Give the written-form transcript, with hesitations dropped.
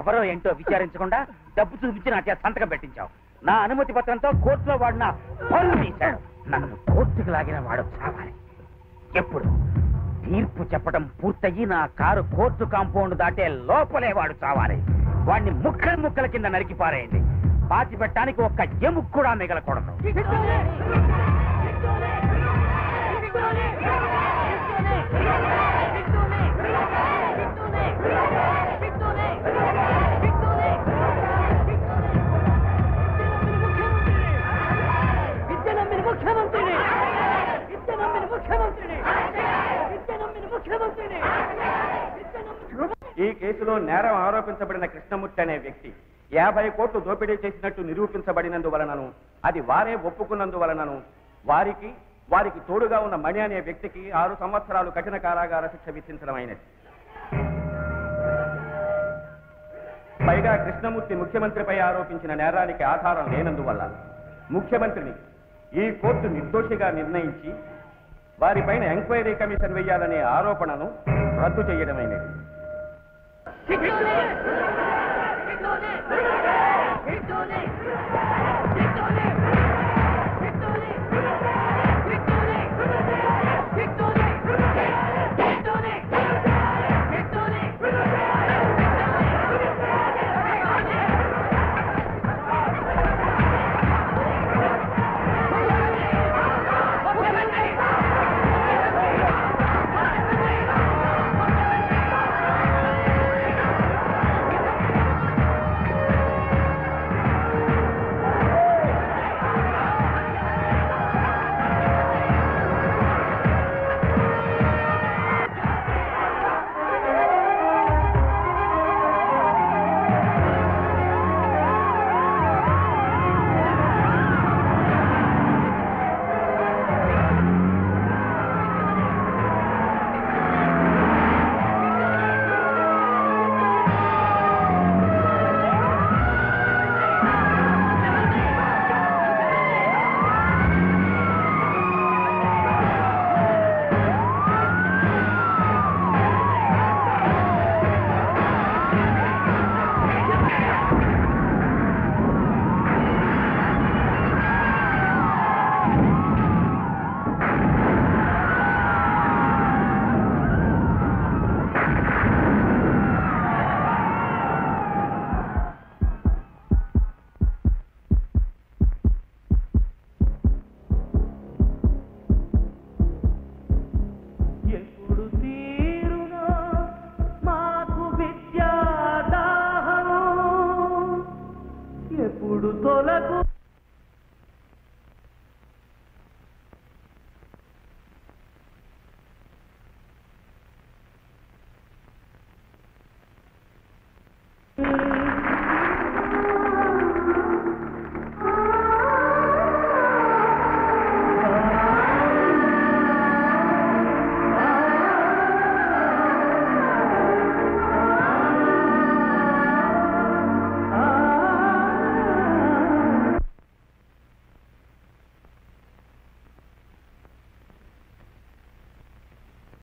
ఎవరో ఏంటో విచారించకుండా డబ్బు చూపించి నా చేత సంతకం పెట్టించావు. నా అనుమతి పత్రంతో కోర్టులో వాడు నా పళ్ళు తీశాడు. నన్ను కోర్టుకు లాగిన వాడు చావాలి. ఎప్పుడు తీర్పు చెప్పడం పూర్తయి నా కారు కోర్టు కాంపౌండ్ దాటే లోపలే వాడు చావాలి. వాడిని ముక్కల ముక్కల కింద నరికి పారేయండి. పాతి పెట్టడానికి ఒక్క ఎముక కూడా మిగలకూడదు. ఈ కేసులో నేరం ఆరోపించబడిన కృష్ణమూర్తి అనే వ్యక్తి 50 కోట్లు దోపిడీ చేసినట్టు నిరూపించబడినందువలనను, అది వారే ఒప్పుకున్నందువలనను వారికి తోడుగా ఉన్న మణి అనే వ్యక్తికి 6 సంవత్సరాలు కఠిన కారాగార శిక్ష విధించడమైనది. పైగా కృష్ణమూర్తి ముఖ్యమంత్రిపై ఆరోపించిన నేరానికి ఆధారం లేనందువల్ల ముఖ్యమంత్రిని ఈ కోర్టు నిర్దోషిగా నిర్ణయించి వారిపైన ఎంక్వైరీ కమిషన్ వేయాలనే ఆరోపణను రద్దు చేయడమైనది. ఎప్పుడు తొలకు